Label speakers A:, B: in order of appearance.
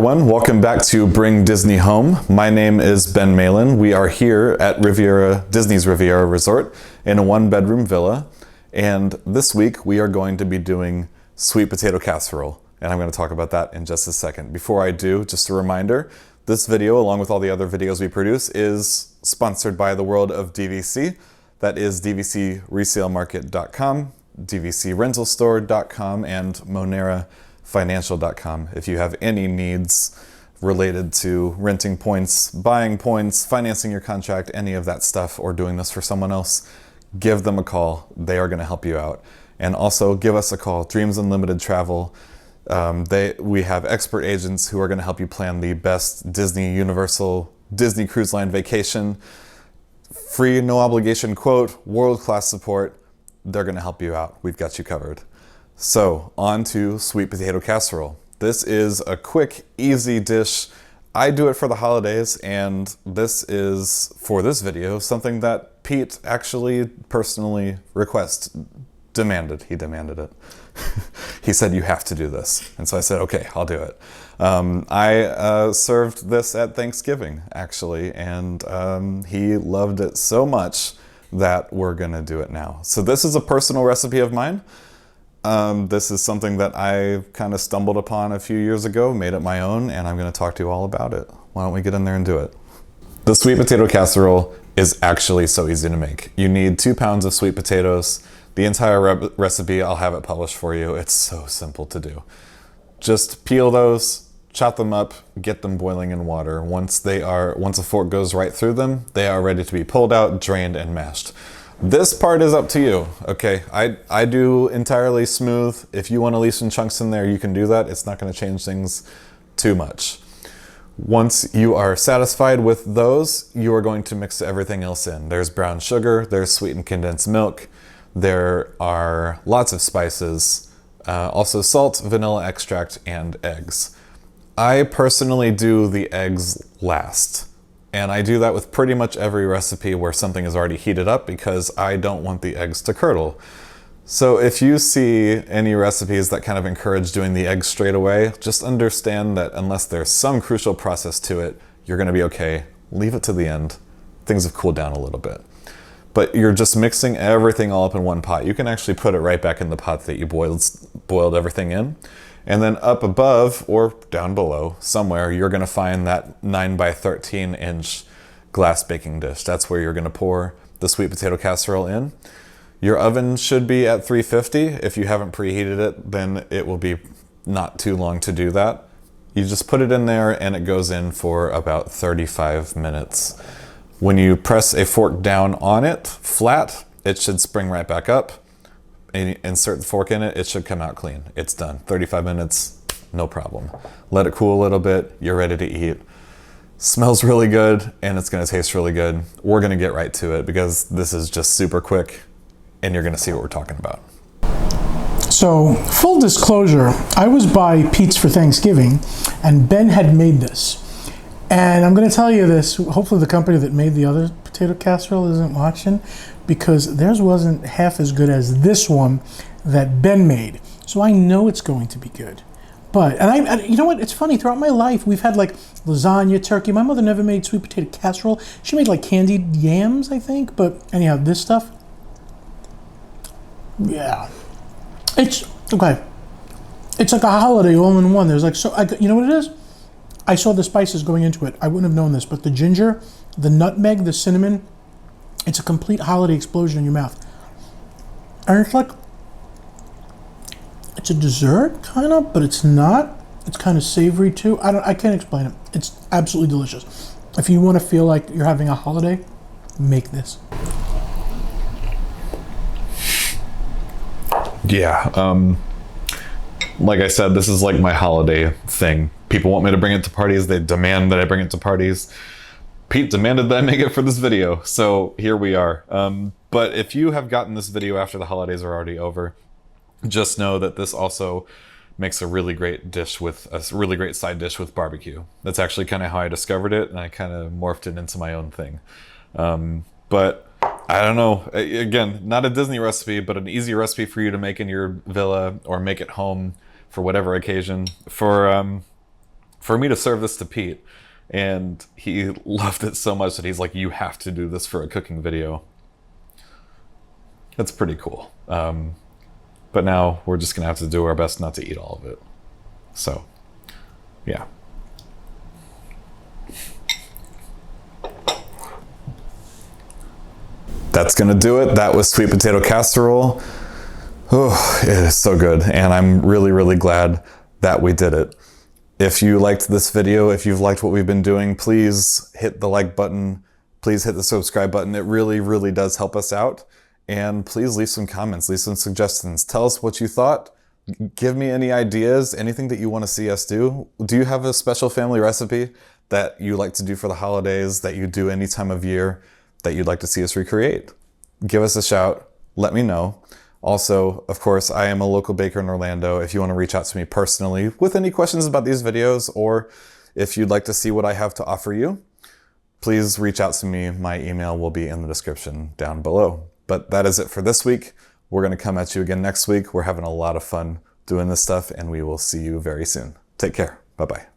A: everyone, welcome back to Bring Disney Home. My name is Ben Mehlan. We are here at Riviera, Disney's Riviera Resort in a one-bedroom villa. And this week we are going to be doing sweet potato casserole. And I'm going to talk about that in just a second. Before I do, just a reminder, this video, along with all the other videos we produce, is sponsored by the world of DVC. That is dvcresalemarket.com, dvcrentalstore.com, and monerafinancial.com. If you have any needs related to renting points, buying points, financing your contract, any of that stuff, or doing this for someone else, give them a call. They are going to help you out. And also give us a call, Dreams Unlimited Travel. We have expert agents who are going to help you plan the best Disney Universal Disney Cruise Line vacation. Free, no obligation quote, world-class support. They're going to help you out. We've got you covered. So, on to sweet potato casserole. This is a quick, easy dish. I do it for the holidays, and this is, for this video, something that Pete actually personally demanded. He demanded it. He said, you have to do this. And so I said, okay, I'll do it. I served this at Thanksgiving, actually, and he loved it so much that we're gonna do it now. So this is a personal recipe of mine. This is something that I kind of stumbled upon a few years ago, made it my own, and I'm going to talk to you all about it. Why don't we get in there and do it? The sweet potato casserole is actually so easy to make. You need 2 pounds of sweet potatoes. The entire recipe, I'll have it published for you. It's so simple to do. Just peel those, chop them up, get them boiling in water. Once a fork goes right through them, they are ready to be pulled out, drained, and mashed. This part is up to you, okay? I do entirely smooth. If you want to leave some chunks in there, you can do that. It's not going to change things too much. Once you are satisfied with those, you are going to mix everything else in. There's brown sugar, there's sweetened condensed milk, there are lots of spices, also salt, vanilla extract, and eggs. I personally do the eggs last. And I do that with pretty much every recipe where something is already heated up because I don't want the eggs to curdle. So if you see any recipes that kind of encourage doing the eggs straight away, just understand that unless there's some crucial process to it, you're going to be okay. Leave it to the end. Things have cooled down a little bit. But you're just mixing everything all up in one pot. You can actually put it right back in the pot that you boiled everything in. And then up above or down below somewhere, you're going to find that 9 by 13 inch glass baking dish. That's where you're going to pour the sweet potato casserole in. Your oven should be at 350. If you haven't preheated it, then it will be not too long to do that. You just put it in there and it goes in for about 35 minutes. When you press a fork down on it flat, it should spring right back up. And you insert the fork in it, it should come out clean. It's done. 35 minutes, no problem. Let it cool a little bit, you're ready to eat. Smells really good, and it's gonna taste really good. We're gonna get right to it because this is just super quick, and you're gonna see what we're talking about.
B: So, full disclosure, I was by Pete's for Thanksgiving, and Ben had made this. And I'm gonna tell you this, hopefully the company that made the other potato casserole isn't watching, because theirs wasn't half as good as this one that Ben made. So I know it's going to be good. But, and you know what, it's funny, throughout my life, we've had like lasagna, turkey. My mother never made sweet potato casserole. She made like candied yams, I think. But anyhow, this stuff, yeah. It's, okay. It's like a holiday all in one. There's like, you know what it is? I saw the spices going into it. I wouldn't have known this, but the ginger, the nutmeg, the cinnamon, it's a complete holiday explosion in your mouth. And it's like, it's a dessert, kind of, but it's not. It's kind of savory too. I can't explain it. It's absolutely delicious. If you want to feel like you're having a holiday, make this.
A: Yeah, like I said, this is like my holiday thing. People want me to bring it to parties. They demand that I bring it to parties. Pete demanded that I make it for this video, so here we are. But if you have gotten this video after the holidays are already over, just know that this also makes a really great dish with a really great side dish with barbecue. That's actually kind of how I discovered it, and I kind of morphed it into my own thing. But I don't know, again, not a Disney recipe, but an easy recipe for you to make in your villa or make at home for whatever occasion. For for me to serve this to Pete. And he loved it so much that he's like, you have to do this for a cooking video. It's pretty cool. But now we're just gonna have to do our best not to eat all of it. So, yeah. That's gonna do it. That was sweet potato casserole. Oh, it is so good. And I'm really, really glad that we did it. If you liked this video, if you've liked what we've been doing, please hit the like button. Please hit the subscribe button. It really, really does help us out. And please leave some comments, leave some suggestions. Tell us what you thought. Give me any ideas, anything that you want to see us do. Do you have a special family recipe that you like to do for the holidays, that you do any time of year, that you'd like to see us recreate? Give us a shout. Let me know. Also, of course, I am a local baker in Orlando. If you want to reach out to me personally with any questions about these videos, or if you'd like to see what I have to offer you, please reach out to me. My email will be in the description down below. But that is it for this week. We're going to come at you again next week. We're having a lot of fun doing this stuff, and we will see you very soon. Take care. Bye-bye.